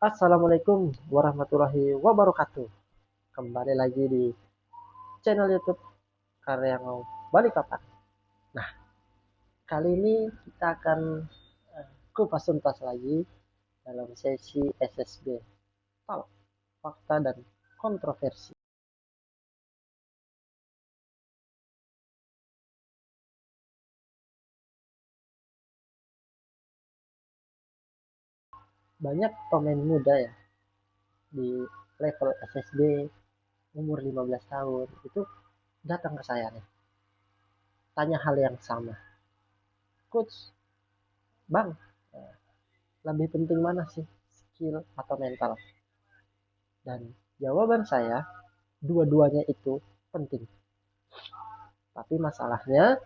Assalamualaikum warahmatullahi wabarakatuh. Kembali lagi di channel YouTube Karyango Balikpapan. Nah, kali ini kita akan kupas tuntas lagi dalam sesi SSB Talk, Fakta dan Kontroversi. Banyak pemain muda ya di level SSB umur 15 tahun itu datang ke saya nih, tanya hal yang sama. Coach, Bang, lebih penting mana sih, skill atau mental? Dan jawaban saya, dua-duanya itu penting. Tapi masalahnya,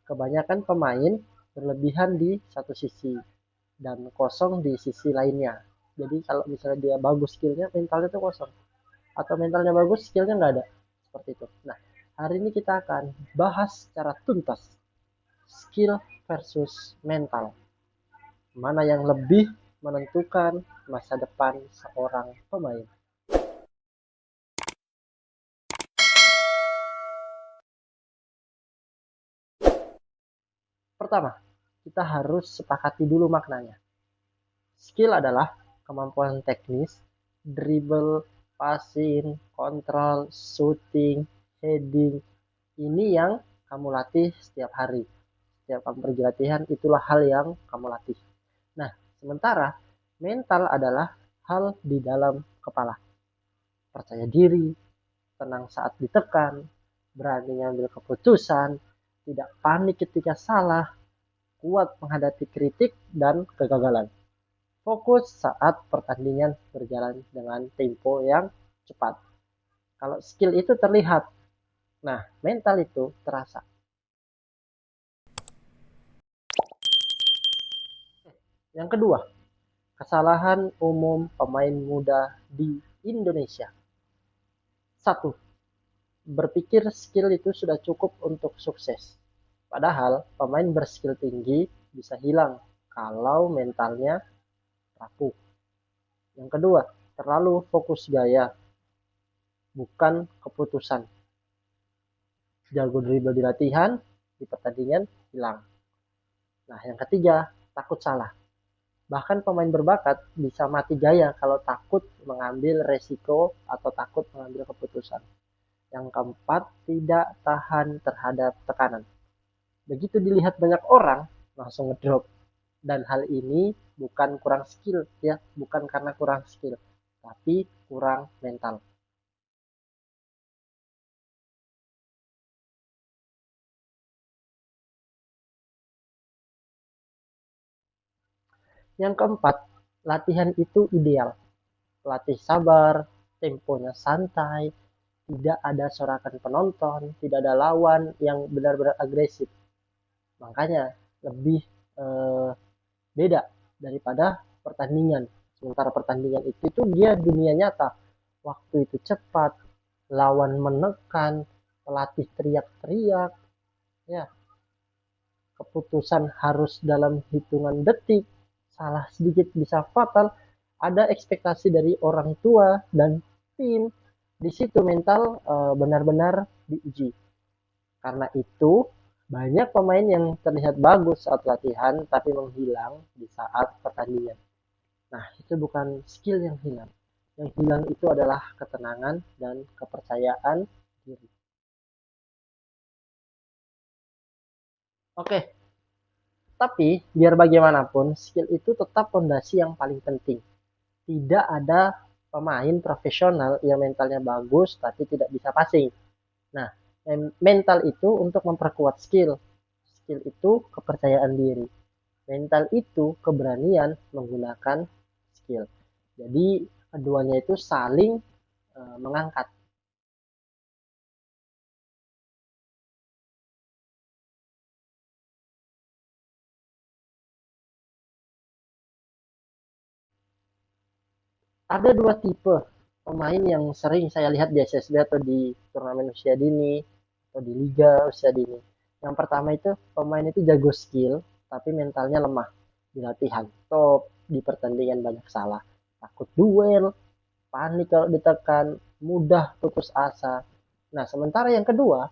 kebanyakan pemain berlebihan di satu sisi dan kosong di sisi lainnya. Jadi kalau misalnya dia bagus skillnya, mentalnya itu kosong. Atau mentalnya bagus, skillnya nggak ada. Seperti itu. Nah, hari ini kita akan bahas secara tuntas skill versus mental. Mana yang lebih menentukan masa depan seorang pemain. Pertama, kita harus sepakati dulu maknanya. Skill adalah kemampuan teknis, dribble, passing, kontrol, shooting, heading. Ini yang kamu latih setiap hari. Setiap kamu pergi latihan, itulah hal yang kamu latih. Nah, sementara mental adalah hal di dalam kepala. Percaya diri, tenang saat ditekan, berani mengambil keputusan, tidak panik ketika salah, kuat menghadapi kritik dan kegagalan. Fokus saat pertandingan berjalan dengan tempo yang cepat. Kalau skill itu terlihat, nah mental itu terasa. Yang kedua, kesalahan umum pemain muda di Indonesia. Satu, berpikir skill itu sudah cukup untuk sukses. Padahal pemain berskill tinggi bisa hilang kalau mentalnya rapuh. Yang kedua, terlalu fokus gaya, bukan keputusan. Jago dribble di latihan, di pertandingan hilang. Nah, yang ketiga, takut salah. Bahkan pemain berbakat bisa mati gaya kalau takut mengambil resiko atau takut mengambil keputusan. Yang keempat, tidak tahan terhadap tekanan. Begitu dilihat banyak orang, langsung ngedrop. Dan hal ini bukan kurang skill ya, bukan karena kurang skill, tapi kurang mental. Yang keempat, latihan itu ideal. Latih sabar, temponya santai, tidak ada sorakan penonton, tidak ada lawan yang benar-benar agresif. Makanya lebih eh, beda daripada pertandingan. Sementara pertandingan itu dia dunia nyata. Waktu itu cepat, lawan menekan, pelatih teriak-teriak, ya keputusan harus dalam hitungan detik, salah sedikit bisa fatal, ada ekspektasi dari orang tua dan tim. Di situ mental benar-benar diuji. Karena itu banyak pemain yang terlihat bagus saat latihan tapi menghilang di saat pertandingan. Nah, itu bukan skill yang hilang. Yang hilang itu adalah ketenangan dan kepercayaan diri. Oke, tapi biar bagaimanapun skill itu tetap fondasi yang paling penting. Tidak ada pemain profesional yang mentalnya bagus tapi tidak bisa passing. Nah, mental itu untuk memperkuat skill. Skill itu kepercayaan diri. Mental itu keberanian menggunakan skill. Jadi keduanya itu saling mengangkat. Ada dua tipe pemain yang sering saya lihat di SSB atau di turnamen usia dini atau di liga usia dini. Yang pertama itu pemain itu jago skill tapi mentalnya lemah di latihan top, di pertandingan banyak salah. takut duel, panik kalau ditekan, mudah putus asa. Nah, sementara yang kedua,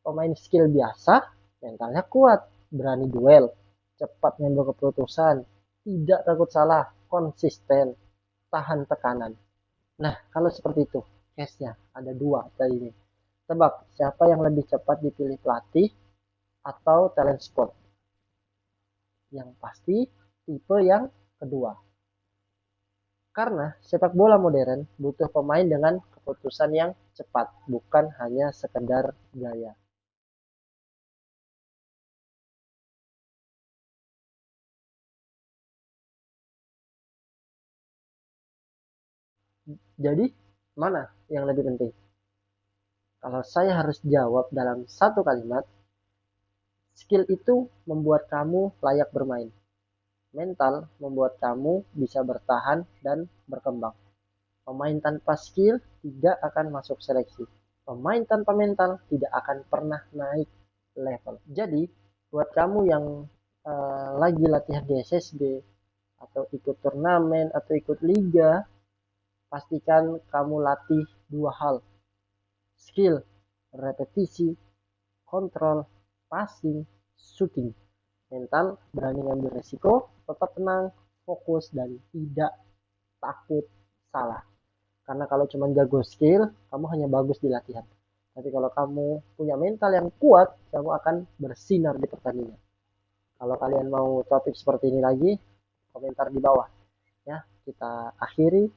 pemain skill biasa, mentalnya kuat, berani duel, cepat ngambil keputusan, tidak takut salah, konsisten, tahan tekanan. Nah, kalau seperti itu, case-nya ada dua tadi ini. Tebak, siapa yang lebih cepat dipilih pelatih atau talent scout? Yang pasti, tipe yang kedua. Karena sepak bola modern butuh pemain dengan keputusan yang cepat, bukan hanya sekedar gaya. Jadi, mana yang lebih penting? Kalau saya harus jawab dalam satu kalimat, skill itu membuat kamu layak bermain. Mental membuat kamu bisa bertahan dan berkembang. Pemain tanpa skill tidak akan masuk seleksi. Pemain tanpa mental tidak akan pernah naik level. Jadi, buat kamu yang lagi latihan di SSB atau ikut turnamen atau ikut liga, pastikan kamu latih dua hal: skill, repetisi, kontrol, passing, shooting. Mental, berani ngambil resiko, tetap tenang, fokus, dan tidak takut salah. Karena kalau cuma jago skill, kamu hanya bagus di latihan. Tapi kalau kamu punya mental yang kuat, kamu akan bersinar di pertandingan. Kalau kalian mau topik seperti ini lagi, komentar di bawah. Ya, kita akhiri.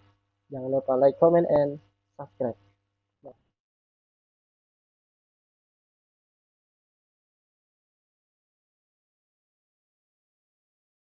Jangan lupa like, comment, and subscribe.